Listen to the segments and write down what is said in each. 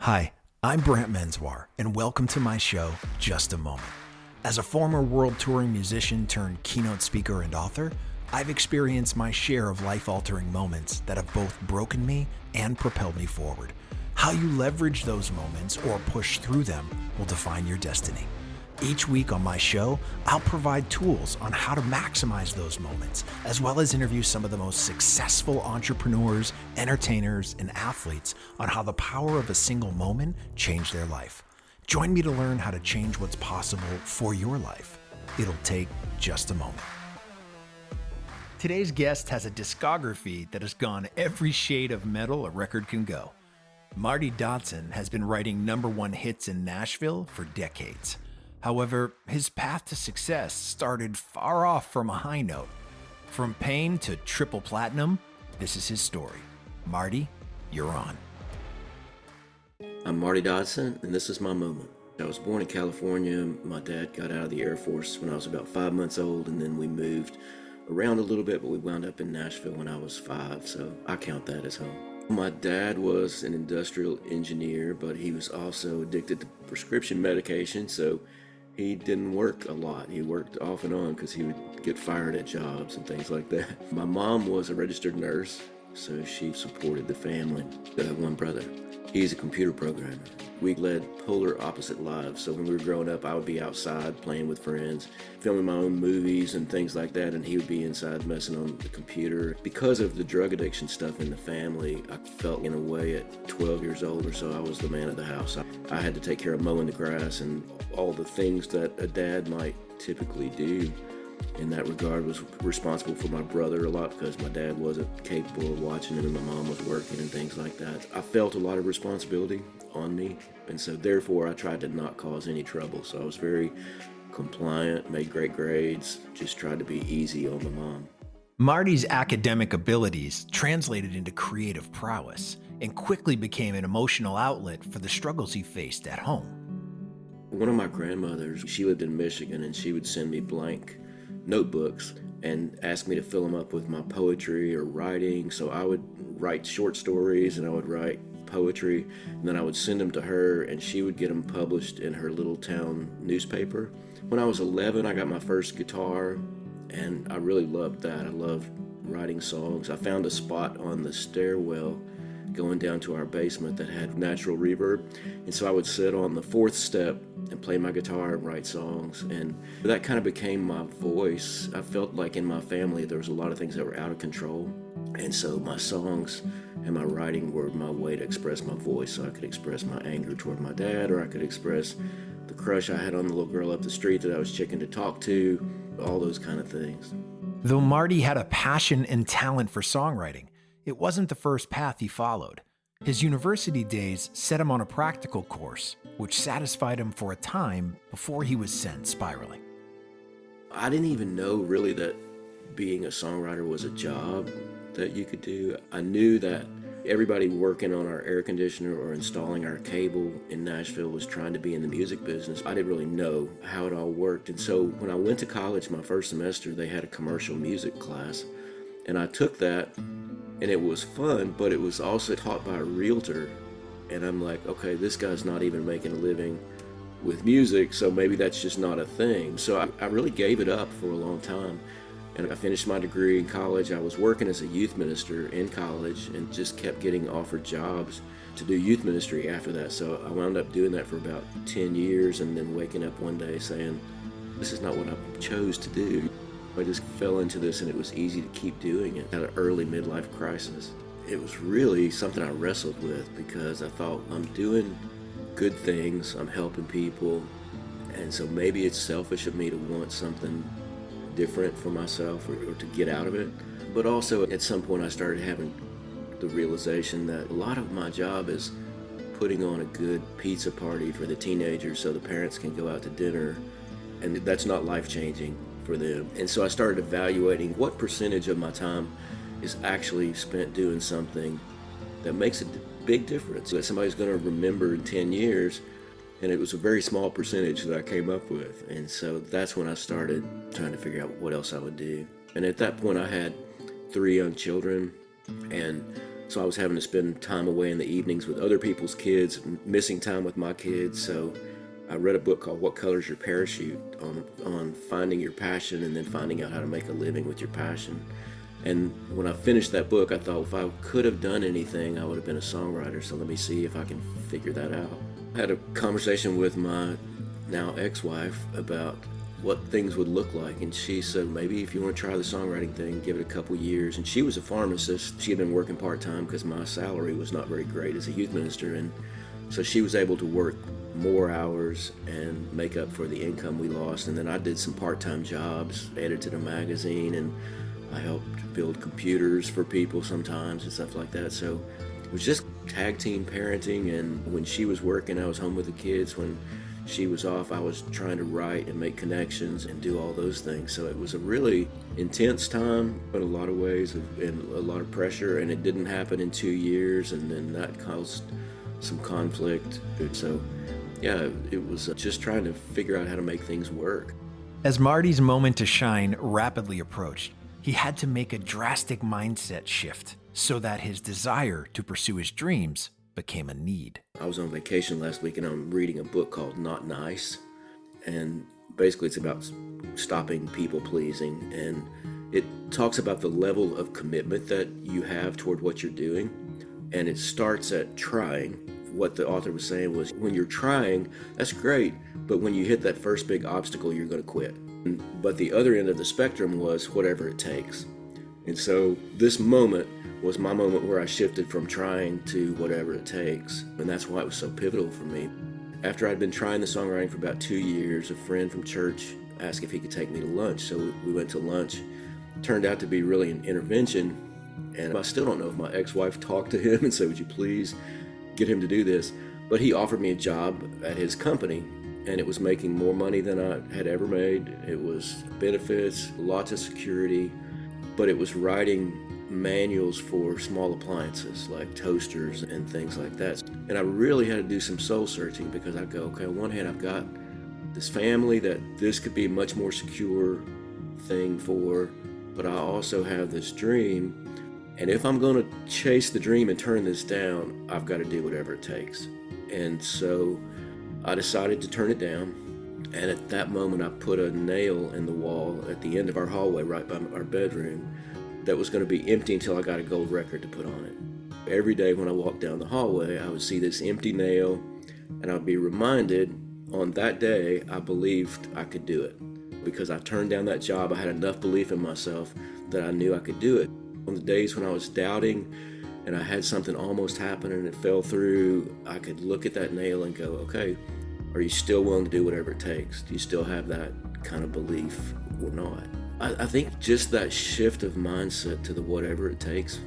Hi, I'm Brant Menswar, and welcome to my show, Just a Moment. As a former world touring musician turned keynote speaker and author, I've experienced my share of life-altering moments that have both broken me and propelled me forward. How you leverage those moments or push through them will define your destiny. Each week on my show, I'll provide tools on how to maximize those moments, as well as interview some of the most successful entrepreneurs, entertainers, and athletes on how the power of a single moment changed their life. Join me to learn how to change what's possible for your life. It'll take just a moment. Today's guest has a discography that has gone every shade of metal a record can go. Marty Dodson has been writing #1 hits in Nashville for decades. However, his path to success started far off from a high note. From pain to triple platinum, this is his story. Marty, you're on. I'm Marty Dodson, and this is my moment. I was born in California. My dad got out of the Air Force when I was about 5 months old, and then we moved around a little bit, but we wound up in Nashville when I was 5, so I count that as home. My dad was an industrial engineer, but he was also addicted to prescription medication, so he didn't work a lot. He worked off and on because he would get fired at jobs and things like that. My mom was a registered nurse, so she supported the family. I have one brother. He's a computer programmer. We led polar opposite lives. So when we were growing up, I would be outside playing with friends, filming my own movies and things like that, and he would be inside messing on the computer. Because of the drug addiction stuff in the family, I felt in a way at 12 years old or so, I was the man of the house. I had to take care of mowing the grass and all the things that a dad might typically do. In that regard, was responsible for my brother a lot because my dad wasn't capable of watching him and my mom was working and things like that. I felt a lot of responsibility on me, and so therefore I tried to not cause any trouble. So I was very compliant, made great grades, just tried to be easy on my mom. Marty's academic abilities translated into creative prowess and quickly became an emotional outlet for the struggles he faced at home. One of my grandmothers, she lived in Michigan, and she would send me blank notebooks and ask me to fill them up with my poetry or writing. So I would write short stories and I would write poetry, and then I would send them to her and she would get them published in her little town newspaper. When I was 11, I got my first guitar, and I really loved that. I loved writing songs. I found a spot on the stairwell going down to our basement that had natural reverb, and so I would sit on the 4th step and play my guitar and write songs, and that kind of became my voice. I felt like in my family there was a lot of things that were out of control, and so my songs and my writing were my way to express my voice. So I could express my anger toward my dad, or I could express the crush I had on the little girl up the street that I was checking to talk to, all those kind of things. Though Marty had a passion and talent for songwriting, it wasn't the first path he followed. His university days set him on a practical course, which satisfied him for a time before he was sent spiraling. I didn't even know really that being a songwriter was a job that you could do. I knew that everybody working on our air conditioner or installing our cable in Nashville was trying to be in the music business. I didn't really know how it all worked. And so when I went to college my first semester, they had a commercial music class, and I took that. And it was fun, but it was also taught by a realtor. And I'm like, okay, this guy's not even making a living with music, so maybe that's just not a thing. So I really gave it up for a long time. And I finished my degree in college. I was working as a youth minister in college and just kept getting offered jobs to do youth ministry after that. So I wound up doing that for about 10 years and then waking up one day saying, this is not what I chose to do. I just fell into this, and it was easy to keep doing it. At an early midlife crisis, it was really something I wrestled with because I thought, I'm doing good things, I'm helping people, and so maybe it's selfish of me to want something different for myself or to get out of it. But also at some point I started having the realization that a lot of my job is putting on a good pizza party for the teenagers so the parents can go out to dinner, and that's not life-changing for them. And so I started evaluating what percentage of my time is actually spent doing something that makes a big difference, that somebody's going to remember in 10 years. And it was a very small percentage that I came up with. And so that's when I started trying to figure out what else I would do. And at that point I had 3 young children, and So I was having to spend time away in the evenings with other people's kids, missing time with my kids. So I read a book called What Color's Your Parachute on finding your passion and then finding out how to make a living with your passion. And when I finished that book, I thought if I could have done anything, I would have been a songwriter. So let me see if I can figure that out. I had a conversation with my now ex-wife about what things would look like, and she said, maybe if you want to try the songwriting thing, give it a couple years. And she was a pharmacist. She had been working part-time because my salary was not very great as a youth minister, and so she was able to work more hours and make up for the income we lost. And then I did some part-time jobs, edited a magazine, and I helped build computers for people sometimes and stuff like that. So it was just tag team parenting, and when she was working, I was home with the kids. When she was off, I was trying to write and make connections and do all those things. So it was a really intense time in a lot of ways and a lot of pressure, and it didn't happen in 2 years, and then that caused some conflict. So yeah, it was just trying to figure out how to make things work. As Marty's moment to shine rapidly approached, he had to make a drastic mindset shift so that his desire to pursue his dreams became a need. I was on vacation last week and I'm reading a book called Not Nice, and basically it's about stopping people pleasing, and it talks about the level of commitment that you have toward what you're doing, and it starts at trying. What the author was saying was, when you're trying, that's great, but when you hit that first big obstacle, you're going to quit. But the other end of the spectrum was whatever it takes. And so this moment was my moment where I shifted from trying to whatever it takes. And that's why it was so pivotal for me. After I'd been trying the songwriting for about 2 years, a friend from church asked if he could take me to lunch. So we went to lunch. Turned out to be really an intervention. And I still don't know if my ex-wife talked to him and said, would you please get him to do this? But he offered me a job at his company, and it was making more money than I had ever made. It was benefits, lots of security, but it was writing manuals for small appliances like toasters and things like that. And I really had to do some soul searching, because I go, okay, on one hand, I've got this family that this could be a much more secure thing for, but I also have this dream. And if I'm going to chase the dream and turn this down, I've got to do whatever it takes. And so I decided to turn it down. And at that moment, I put a nail in the wall at the end of our hallway right by our bedroom that was going to be empty until I got a gold record to put on it. Every day when I walked down the hallway, I would see this empty nail, and I'd be reminded on that day I believed I could do it. Because I turned down that job, I had enough belief in myself that I knew I could do it. On the days when I was doubting and I had something almost happen and it fell through, I could look at that nail and go, okay, are you still willing to do whatever it takes? Do you still have that kind of belief or not? I think just that shift of mindset to the whatever it takes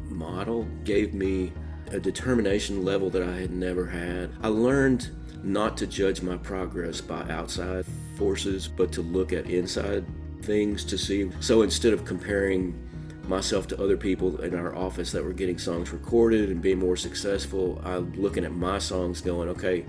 model gave me a determination level that I had never had. I learned not to judge my progress by outside forces, but to look at inside things to see. So instead of comparing myself to other people in our office that were getting songs recorded and being more successful, I'm looking at my songs going, okay,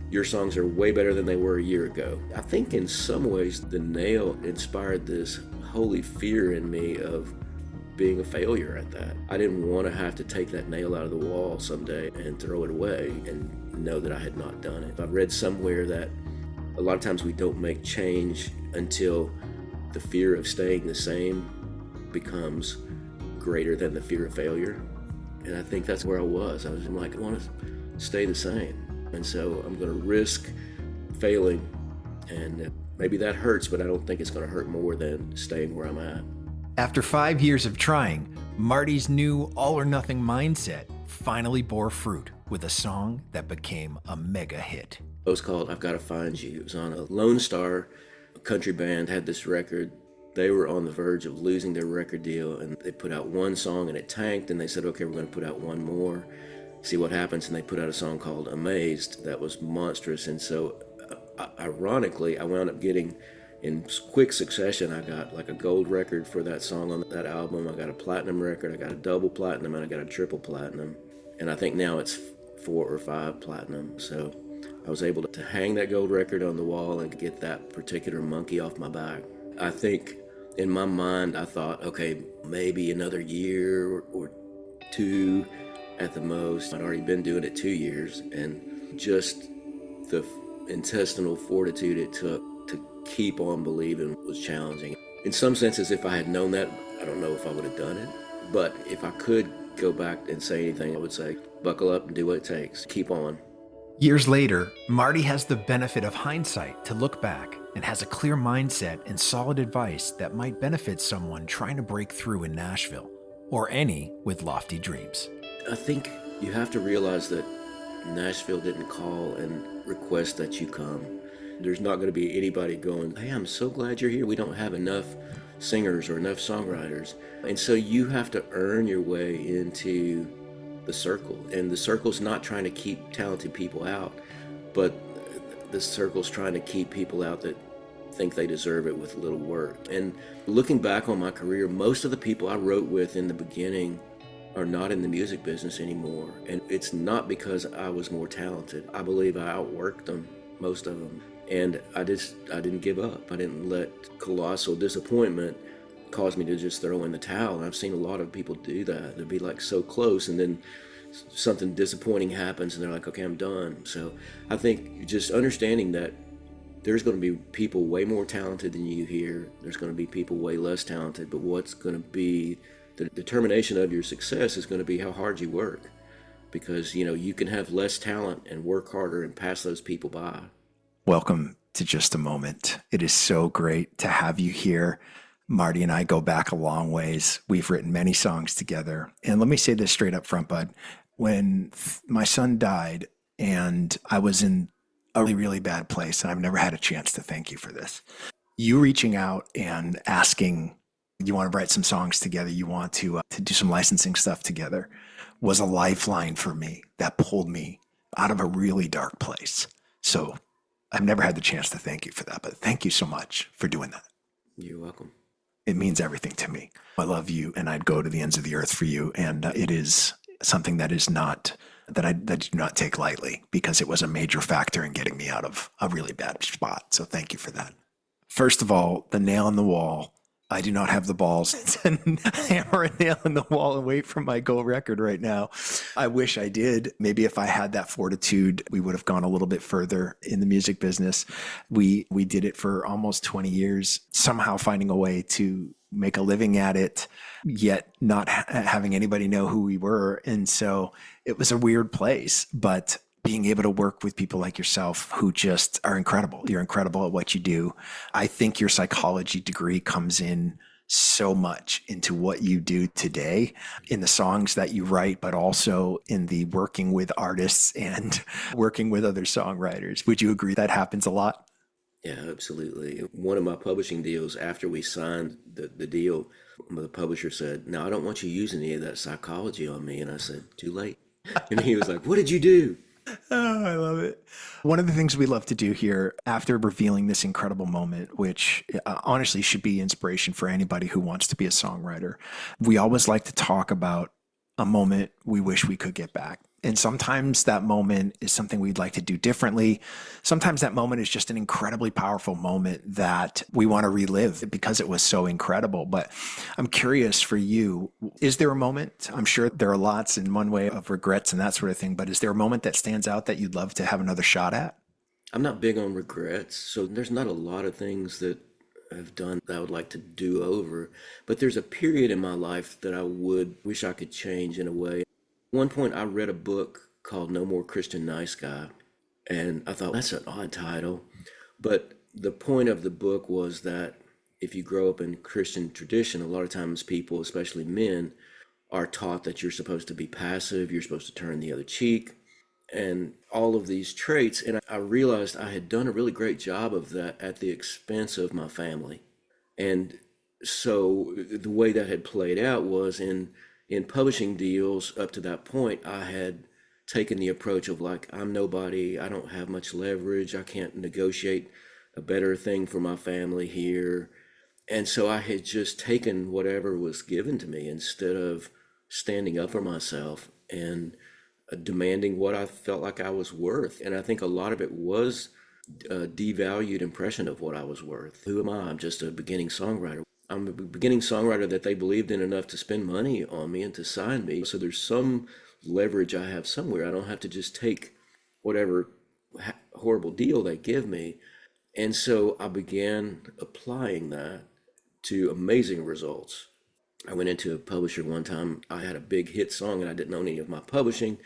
your songs are way better than they were a year ago. I think in some ways the nail inspired this holy fear in me of being a failure at that. I didn't want to have to take that nail out of the wall someday and throw it away and know that I had not done it. I read somewhere that a lot of times we don't make change until the fear of staying the same becomes greater than the fear of failure. And I think that's where I was. I'm like, I want to stay the same. And so I'm going to risk failing. And maybe that hurts, but I don't think it's going to hurt more than staying where I'm at. After 5 years of trying, Marty's new all-or-nothing mindset finally bore fruit with a song that became a mega hit. It was called I've Gotta Find You. It was on a Lone Star, a country band had this record. They were on the verge of losing their record deal, and they put out one song and it tanked, and they said, okay, we're going to put out one more, see what happens. And they put out a song called Amazed that was monstrous. And so ironically, I wound up getting, in quick succession, I got like a gold record for that song on that album. I got a platinum record, I got a double platinum, and I got a triple platinum. And I think now it's 4 or 5 platinum. So I was able to hang that gold record on the wall and get that particular monkey off my back. I think in my mind, I thought, okay, maybe another year or 2 at the most. I'd already been doing it 2 years, and just the intestinal fortitude it took to keep on believing was challenging. In some senses, if I had known that, I don't know if I would have done it. But if I could go back and say anything, I would say, buckle up and do what it takes. Keep on. Years later, Marty has the benefit of hindsight to look back and has a clear mindset and solid advice that might benefit someone trying to break through in Nashville, or any with lofty dreams. I think you have to realize that Nashville didn't call and request that you come. There's not going to be anybody going, hey, I'm so glad you're here. We don't have enough singers or enough songwriters. And so you have to earn your way into the circle. And the circle's not trying to keep talented people out, but the circle's trying to keep people out that think they deserve it with little work. And looking back on my career, most of the people I wrote with in the beginning are not in the music business anymore. And it's not because I was more talented. I believe I outworked them, most of them. And I didn't give up. I didn't let colossal disappointment cause me to just throw in the towel. And I've seen a lot of people do that. They'll be like so close, and then something disappointing happens and they're like, okay, I'm done. So I think just understanding that there's going to be people way more talented than you here. There's going to be people way less talented, but what's going to be the determination of your success is going to be how hard you work. Because, you can have less talent and work harder and pass those people by. Welcome to Just a Moment. It is so great to have you here. Marty and I go back a long ways. We've written many songs together. And let me say this straight up front, bud. When my son died and I was in a really, really bad place, and I've never had a chance to thank you for this, you reaching out and asking, you want to write some songs together, you want to do some licensing stuff together, was a lifeline for me that pulled me out of a really dark place. So I've never had the chance to thank you for that, but thank you so much for doing that. You're welcome. It means everything to me. I love you, and I'd go to the ends of the earth for you. And it is something that I do not take lightly, because it was a major factor in getting me out of a really bad spot. So thank you for that. First of all, the nail in the wall. I do not have the balls to hammer a nail in the wall and wait for my gold record right now. I wish I did. Maybe if I had that fortitude, we would have gone a little bit further in the music business. We did it for almost 20 years, somehow finding a way to make a living at it, yet not having anybody know who we were. And so it was a weird place, but being able to work with people like yourself who just are incredible. You're incredible at what you do. I think your psychology degree comes in so much into what you do today in the songs that you write, but also in the working with artists and working with other songwriters. Would you agree that happens a lot? Yeah, absolutely. One of my publishing deals, after we signed the deal, the publisher said, "No, I don't want you using any of that psychology on me." And I said, "Too late." And he was like, "What did you do?" Oh, I love it. One of the things we love to do here after revealing this incredible moment, which honestly should be inspiration for anybody who wants to be a songwriter, we always like to talk about a moment we wish we could get back. And sometimes that moment is something we'd like to do differently. Sometimes that moment is just an incredibly powerful moment that we want to relive because it was so incredible. But I'm curious for you, is there a moment? I'm sure there are lots in one way of regrets and that sort of thing, but is there a moment that stands out that you'd love to have another shot at? I'm not big on regrets, so there's not a lot of things that I've done that I would like to do over. But there's a period in my life that I would wish I could change in a way. One point I read a book called No More Christian Nice Guy, and I thought, that's an odd title. But the point of the book was that if you grow up in Christian tradition, a lot of times people, especially men, are taught that you're supposed to be passive, you're supposed to turn the other cheek, and all of these traits. And I realized I had done a really great job of that at the expense of my family. And so the way that had played out was in publishing deals up to that point, I had taken the approach of like, I'm nobody, I don't have much leverage, I can't negotiate a better thing for my family here. And so I had just taken whatever was given to me instead of standing up for myself and demanding what I felt like I was worth. And I think a lot of it was a devalued impression of what I was worth. Who am I? I'm just a beginning songwriter. I'm a beginning songwriter that they believed in enough to spend money on me and to sign me. So there's some leverage I have somewhere. I don't have to just take whatever horrible deal they give me. And so I began applying that to amazing results. I went into a publisher one time. I had a big hit song and I didn't own any of my publishing,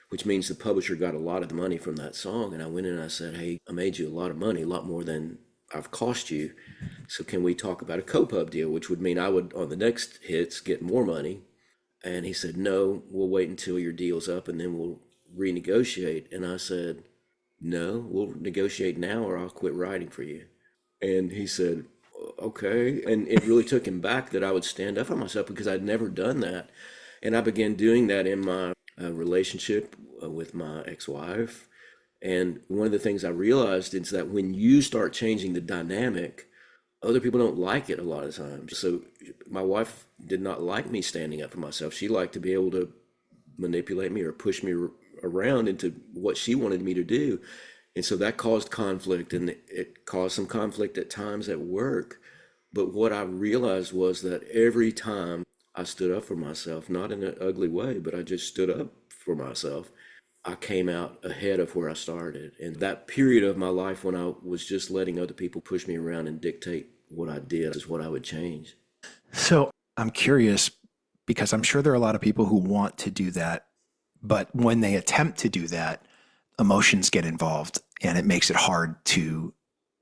which means the publisher got a lot of the money from that song. And I went in and I said, hey, I made you a lot of money, a lot more than I've cost you. So can we talk about a co-pub deal, which would mean I would, on the next hits, get more money. And he said, no, we'll wait until your deal's up and then we'll renegotiate. And I said, no, we'll negotiate now or I'll quit writing for you. And he said, okay. And it really took him back that I would stand up for myself because I'd never done that. And I began doing that in my relationship with my ex-wife. And one of the things I realized is that when you start changing the dynamic, other people don't like it a lot of times. So my wife did not like me standing up for myself. She liked to be able to manipulate me or push me around into what she wanted me to do. And so that caused conflict, and it caused some conflict at times at work. But what I realized was that every time I stood up for myself, not in an ugly way, but I just stood up for myself, I came out ahead of where I started. And that period of my life when I was just letting other people push me around and dictate what I did is what I would change. So I'm curious because I'm sure there are a lot of people who want to do that, but when they attempt to do that, emotions get involved and it makes it hard to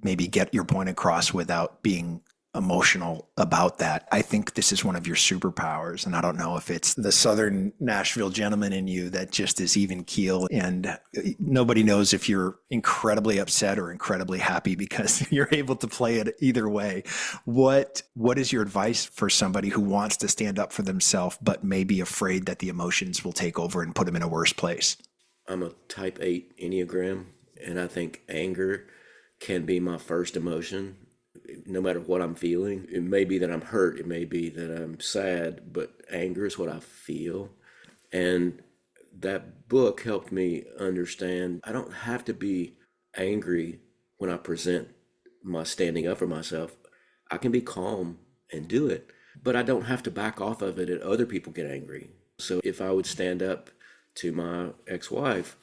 maybe get your point across without being emotional about that. I think this is one of your superpowers. And I don't know if it's the Southern Nashville gentleman in you that just is even keel and nobody knows if you're incredibly upset or incredibly happy because you're able to play it either way. What is your advice for somebody who wants to stand up for themselves, but may be afraid that the emotions will take over and put them in a worse place? I'm a type 8 Enneagram, and I think anger can be my first emotion. No matter what I'm feeling, it may be that I'm hurt, it may be that I'm sad, but anger is what I feel. And that book helped me understand I don't have to be angry when I present my standing up for myself. I can be calm and do it, but I don't have to back off of it and other people get angry. So if I would stand up to my ex-wife,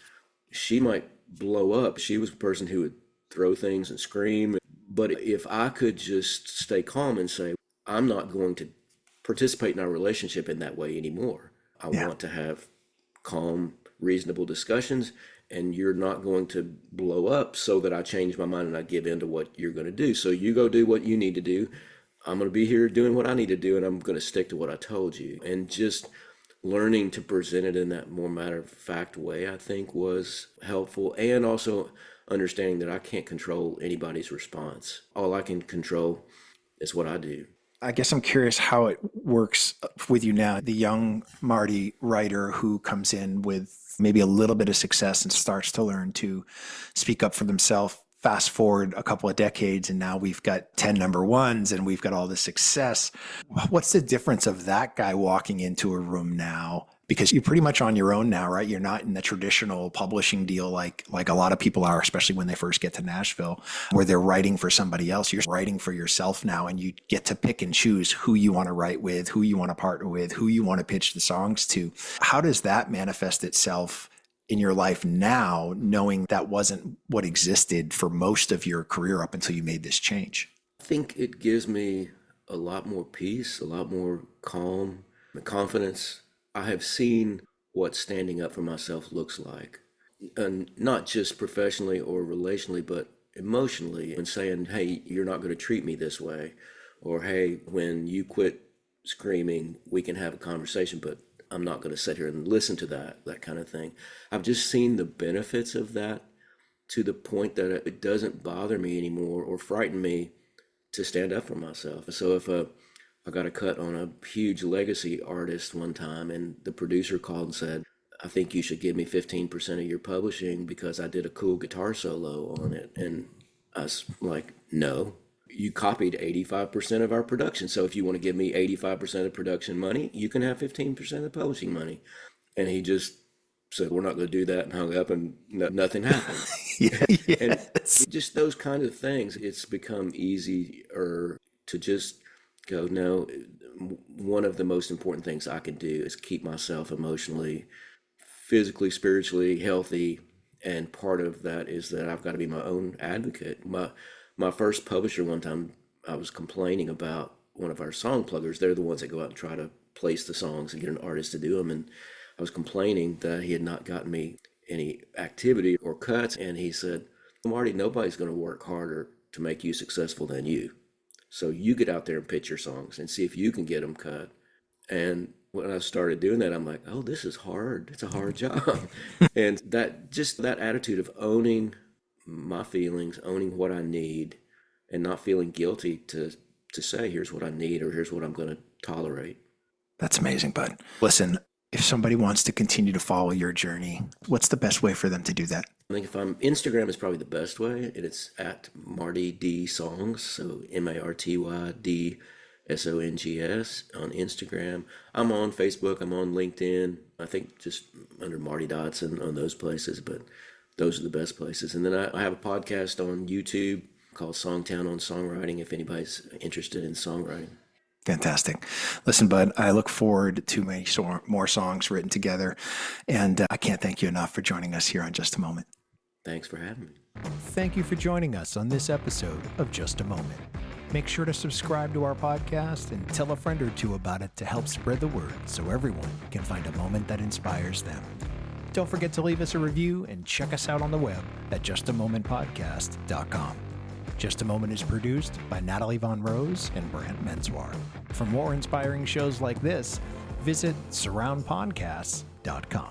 she might blow up. She was the person who would throw things and scream. But if I could just stay calm and say, I'm not going to participate in our relationship in that way anymore. I want to have calm, reasonable discussions, and you're not going to blow up so that I change my mind and I give in to what you're going to do. So you go do what you need to do. I'm going to be here doing what I need to do, and I'm going to stick to what I told you. And just learning to present it in that more matter-of-fact way, I think, was helpful. And also understanding that I can't control anybody's response. All I can control is what I do. I guess I'm curious how it works with you now, the young Marty writer who comes in with maybe a little bit of success and starts to learn to speak up for themselves. Fast forward a couple of decades and now we've got 10 number ones and we've got all this success. What's the difference of that guy walking into a room now? Because you're pretty much on your own now, right? You're not in the traditional publishing deal like a lot of people are, especially when they first get to Nashville, where they're writing for somebody else. You're writing for yourself now, and you get to pick and choose who you want to write with, who you want to partner with, who you want to pitch the songs to. How does that manifest itself in your life now, knowing that wasn't what existed for most of your career up until you made this change? I think it gives me a lot more peace, a lot more calm, and confidence. I have seen what standing up for myself looks like, and not just professionally or relationally, but emotionally, and saying, hey, you're not going to treat me this way, or hey, when you quit screaming, we can have a conversation, but I'm not going to sit here and listen to that kind of thing. I've just seen the benefits of that to the point that it doesn't bother me anymore or frighten me to stand up for myself. So if I got a cut on a huge legacy artist one time, and the producer called and said, I think you should give me 15% of your publishing because I did a cool guitar solo on it. And I was like, no, you copied 85% of our production. So if you want to give me 85% of production money, you can have 15% of the publishing money. And he just said, we're not going to do that, and hung up, and nothing happened. Yes. And just those kind of things, it's become easier to just go, no, one of the most important things I can do is keep myself emotionally, physically, spiritually healthy. And part of that is that I've got to be my own advocate. My first publisher, one time I was complaining about one of our song pluggers. They're the ones that go out and try to place the songs and get an artist to do them. And I was complaining that he had not gotten me any activity or cuts. And he said, Marty, nobody's going to work harder to make you successful than you. So you get out there and pitch your songs and see if you can get them cut. And when I started doing that, I'm like, oh, this is hard. It's a hard job. And that attitude of owning my feelings, owning what I need, and not feeling guilty to say, here's what I need, or here's what I'm going to tolerate. That's amazing, bud. Listen, if somebody wants to continue to follow your journey, what's the best way for them to do that? I think Instagram is probably the best way. It's at Marty D Songs, so MartyDSongs on Instagram. I'm on Facebook, I'm on LinkedIn. I think just under Marty Dodson on those places, but those are the best places. And then I have a podcast on YouTube called Songtown on Songwriting if anybody's interested in songwriting. Fantastic. Listen, bud, I look forward to many more songs written together, and I can't thank you enough for joining us here on Just a Moment. Thanks for having me. Thank you for joining us on this episode of Just a Moment. Make sure to subscribe to our podcast and tell a friend or two about it to help spread the word so everyone can find a moment that inspires them. Don't forget to leave us a review and check us out on the web at justamomentpodcast.com. Just a Moment is produced by Natalie Von Rose and Brant Menswar. For more inspiring shows like this, visit surroundpodcasts.com.